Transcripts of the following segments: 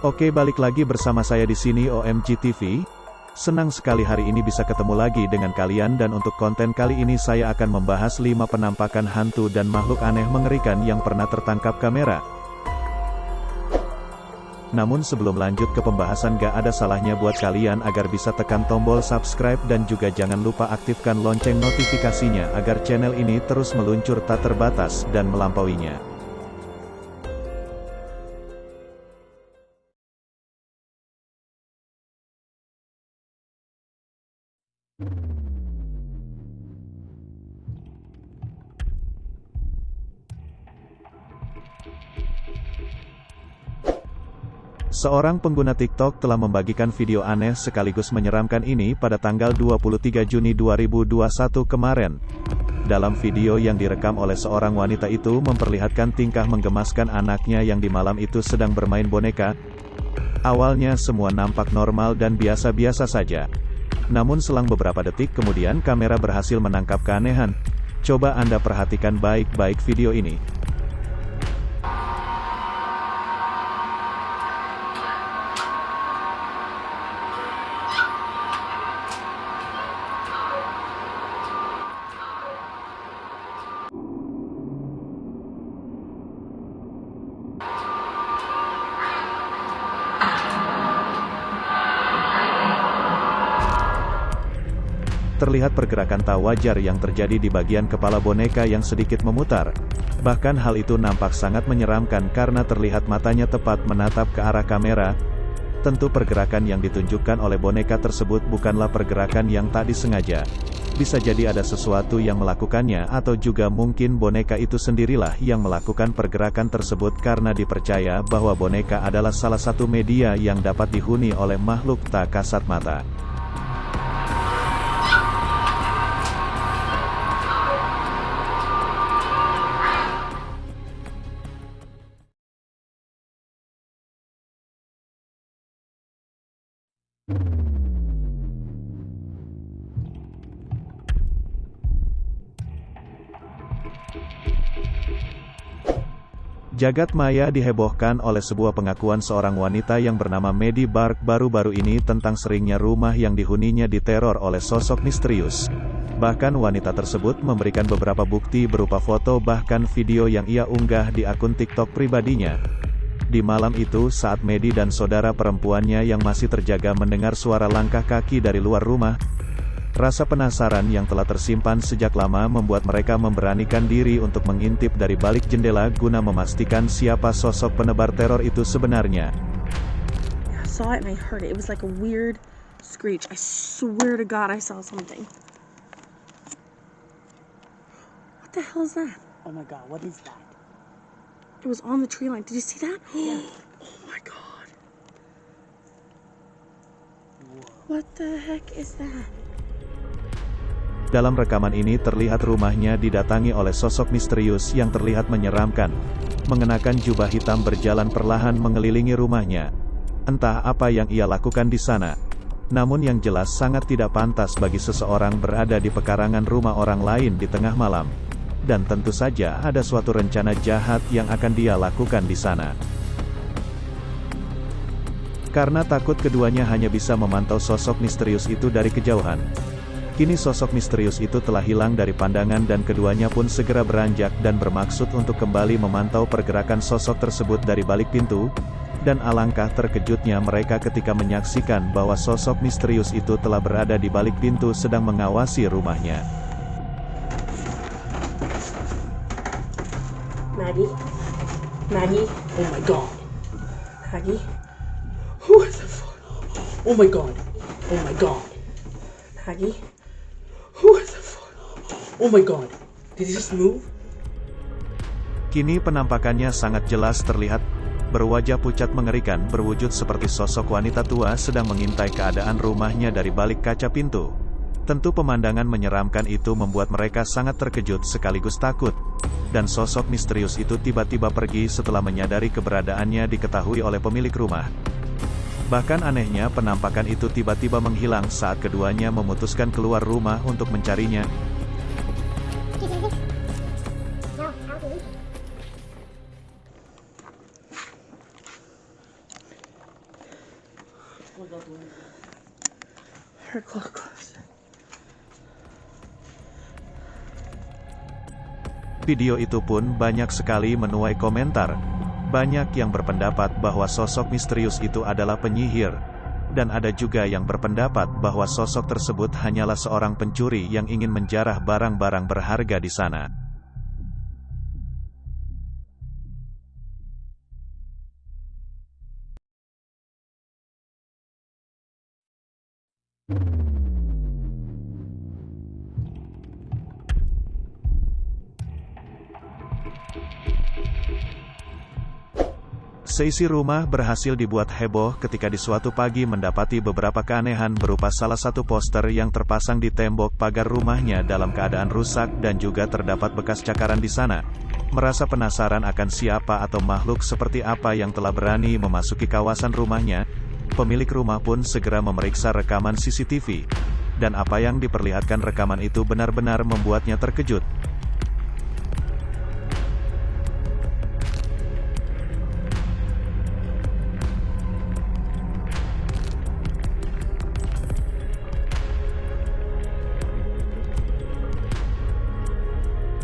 Oke, balik lagi bersama saya di sini OMG TV. Senang sekali hari ini bisa ketemu lagi dengan kalian, dan untuk konten kali ini saya akan membahas 5 penampakan hantu dan makhluk aneh mengerikan yang pernah tertangkap kamera. Namun sebelum lanjut ke pembahasan, gak ada salahnya buat kalian agar bisa tekan tombol subscribe dan juga jangan lupa aktifkan lonceng notifikasinya agar channel ini terus meluncur tak terbatas dan melampauinya. Seorang pengguna TikTok telah membagikan video aneh sekaligus menyeramkan ini pada tanggal 23 Juni 2021 kemarin. Dalam video yang direkam oleh seorang wanita itu memperlihatkan tingkah menggemaskan anaknya yang di malam itu sedang bermain boneka. Awalnya semua nampak normal dan biasa-biasa saja. Namun selang beberapa detik kemudian kamera berhasil menangkap keanehan. Coba Anda perhatikan baik-baik video ini. Terlihat pergerakan tak wajar yang terjadi di bagian kepala boneka yang sedikit memutar. Bahkan hal itu nampak sangat menyeramkan karena terlihat matanya tepat menatap ke arah kamera. Tentu pergerakan yang ditunjukkan oleh boneka tersebut bukanlah pergerakan yang tak disengaja. Bisa jadi ada sesuatu yang melakukannya, atau juga mungkin boneka itu sendirilah yang melakukan pergerakan tersebut karena dipercaya bahwa boneka adalah salah satu media yang dapat dihuni oleh makhluk tak kasat mata. Jagat maya dihebohkan oleh sebuah pengakuan seorang wanita yang bernama Maddie Bark baru-baru ini tentang seringnya rumah yang dihuninya diteror oleh sosok misterius. Bahkan wanita tersebut memberikan beberapa bukti berupa foto bahkan video yang ia unggah di akun TikTok pribadinya. Di malam itu saat Maddie dan saudara perempuannya yang masih terjaga mendengar suara langkah kaki dari luar rumah, rasa penasaran yang telah tersimpan sejak lama membuat mereka memberanikan diri untuk mengintip dari balik jendela guna memastikan siapa sosok penebar teror itu sebenarnya. I saw it and I heard it. It was like a weird screech. I swear to God I saw something. What the hell is that? Oh my God, what is that? It was on the tree line. Did you see that? Yeah. Oh my God. What the heck is that? Dalam rekaman ini terlihat rumahnya didatangi oleh sosok misterius yang terlihat menyeramkan, mengenakan jubah hitam berjalan perlahan mengelilingi rumahnya. Entah apa yang ia lakukan di sana. Namun yang jelas sangat tidak pantas bagi seseorang berada di pekarangan rumah orang lain di tengah malam. Dan tentu saja ada suatu rencana jahat yang akan dia lakukan di sana. Karena takut keduanya hanya bisa memantau sosok misterius itu dari kejauhan. Kini sosok misterius itu telah hilang dari pandangan dan keduanya pun segera beranjak dan bermaksud untuk kembali memantau pergerakan sosok tersebut dari balik pintu. Dan alangkah terkejutnya mereka ketika menyaksikan bahwa sosok misterius itu telah berada di balik pintu sedang mengawasi rumahnya. Maggie, oh my God. Maggie, who is the fuck? Oh my God, oh my God. Maggie, who is the fuck? Oh my God, did he just move? Kini penampakannya sangat jelas terlihat, berwajah pucat mengerikan, berwujud seperti sosok wanita tua sedang mengintai keadaan rumahnya dari balik kaca pintu. Tentu pemandangan menyeramkan itu membuat mereka sangat terkejut sekaligus takut. Dan sosok misterius itu tiba-tiba pergi setelah menyadari keberadaannya diketahui oleh pemilik rumah. Bahkan anehnya penampakan itu tiba-tiba menghilang saat keduanya memutuskan keluar rumah untuk mencarinya. Her close. Video itu pun banyak sekali menuai komentar. Banyak yang berpendapat bahwa sosok misterius itu adalah penyihir. Dan ada juga yang berpendapat bahwa sosok tersebut hanyalah seorang pencuri yang ingin menjarah barang-barang berharga di sana. Seisi rumah berhasil dibuat heboh ketika di suatu pagi mendapati beberapa keanehan berupa salah satu poster yang terpasang di tembok pagar rumahnya dalam keadaan rusak dan juga terdapat bekas cakaran di sana. Merasa penasaran akan siapa atau makhluk seperti apa yang telah berani memasuki kawasan rumahnya, pemilik rumah pun segera memeriksa rekaman CCTV. Dan apa yang diperlihatkan rekaman itu benar-benar membuatnya terkejut.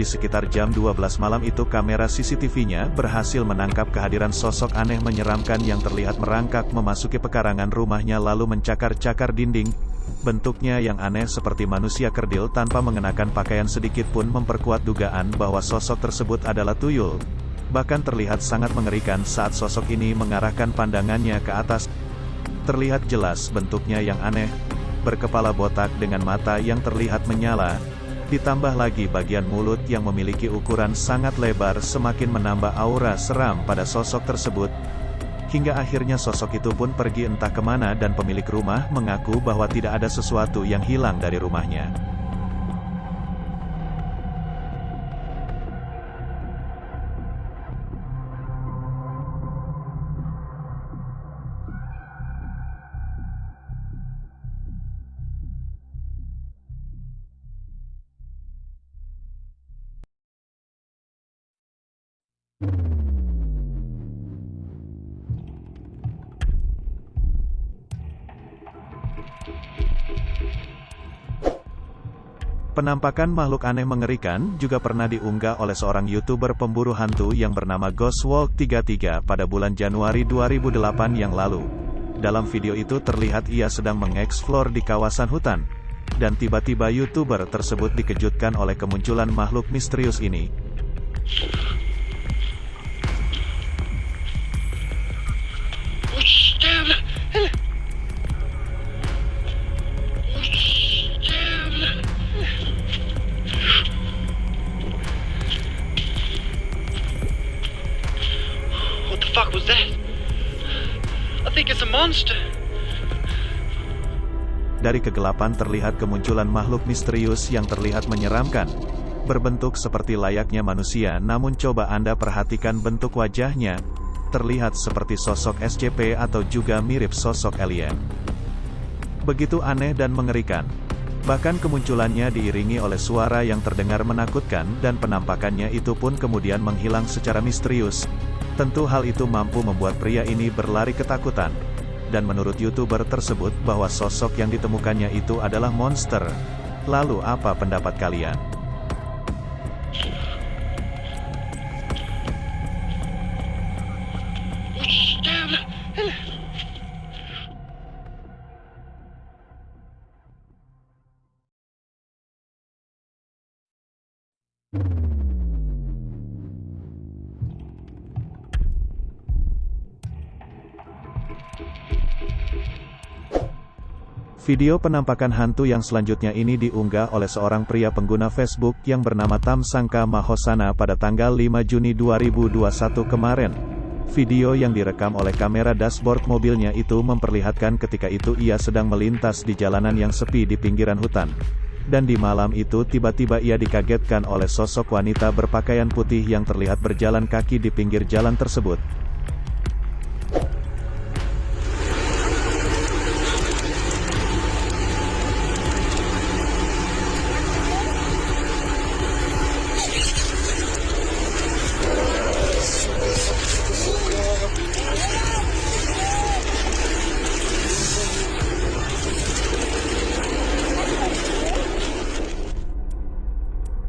Di sekitar jam 12 malam itu kamera CCTV-nya berhasil menangkap kehadiran sosok aneh menyeramkan yang terlihat merangkak memasuki pekarangan rumahnya lalu mencakar-cakar dinding. Bentuknya yang aneh seperti manusia kerdil tanpa mengenakan pakaian sedikit pun memperkuat dugaan bahwa sosok tersebut adalah tuyul. Bahkan terlihat sangat mengerikan saat sosok ini mengarahkan pandangannya ke atas. Terlihat jelas bentuknya yang aneh, berkepala botak dengan mata yang terlihat menyala. Ditambah lagi bagian mulut yang memiliki ukuran sangat lebar semakin menambah aura seram pada sosok tersebut. Hingga akhirnya sosok itu pun pergi entah kemana dan pemilik rumah mengaku bahwa tidak ada sesuatu yang hilang dari rumahnya. Penampakan makhluk aneh mengerikan juga pernah diunggah oleh seorang YouTuber pemburu hantu yang bernama Ghostwalk33 pada bulan Januari 2008 yang lalu. Dalam video itu terlihat ia sedang mengeksplor di kawasan hutan. Dan tiba-tiba YouTuber tersebut dikejutkan oleh kemunculan makhluk misterius ini. What was that? I think it's a monster. Dari kegelapan terlihat kemunculan makhluk misterius yang terlihat menyeramkan. Berbentuk seperti layaknya manusia, namun coba Anda perhatikan bentuk wajahnya. Terlihat seperti sosok SCP atau juga mirip sosok alien. Begitu aneh dan mengerikan. Bahkan kemunculannya diiringi oleh suara yang terdengar menakutkan dan penampakannya itu pun kemudian menghilang secara misterius. Tentu hal itu mampu membuat pria ini berlari ketakutan. Dan menurut YouTuber tersebut bahwa sosok yang ditemukannya itu adalah monster. Lalu apa pendapat kalian? Video penampakan hantu yang selanjutnya ini diunggah oleh seorang pria pengguna Facebook yang bernama Tamsangka Mahosana pada tanggal 5 Juni 2021 kemarin. Video yang direkam oleh kamera dashboard mobilnya itu memperlihatkan ketika itu ia sedang melintas di jalanan yang sepi di pinggiran hutan. Dan di malam itu tiba-tiba ia dikagetkan oleh sosok wanita berpakaian putih yang terlihat berjalan kaki di pinggir jalan tersebut.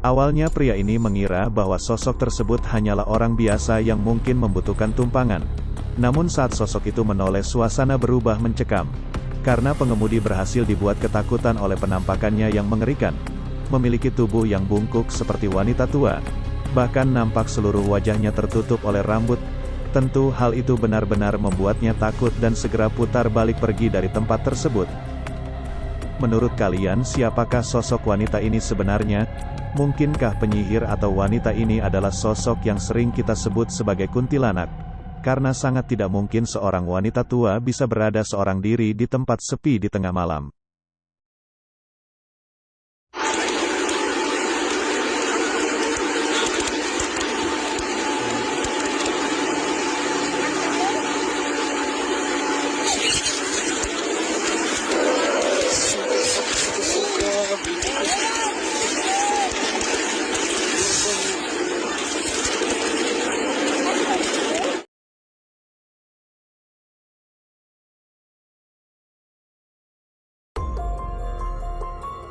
Awalnya pria ini mengira bahwa sosok tersebut hanyalah orang biasa yang mungkin membutuhkan tumpangan. Namun saat sosok itu menoleh, suasana berubah mencekam. Karena pengemudi berhasil dibuat ketakutan oleh penampakannya yang mengerikan. Memiliki tubuh yang bungkuk seperti wanita tua. Bahkan nampak seluruh wajahnya tertutup oleh rambut. Tentu hal itu benar-benar membuatnya takut dan segera putar balik pergi dari tempat tersebut. Menurut kalian, siapakah sosok wanita ini sebenarnya? Mungkinkah penyihir atau wanita ini adalah sosok yang sering kita sebut sebagai kuntilanak? Karena sangat tidak mungkin seorang wanita tua bisa berada seorang diri di tempat sepi di tengah malam.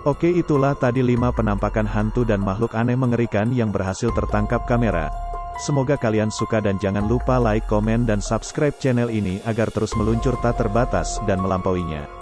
Oke, itulah tadi 5 penampakan hantu dan makhluk aneh mengerikan yang berhasil tertangkap kamera. Semoga kalian suka dan jangan lupa like, komen dan subscribe channel ini agar terus meluncur tak terbatas dan melampauinya.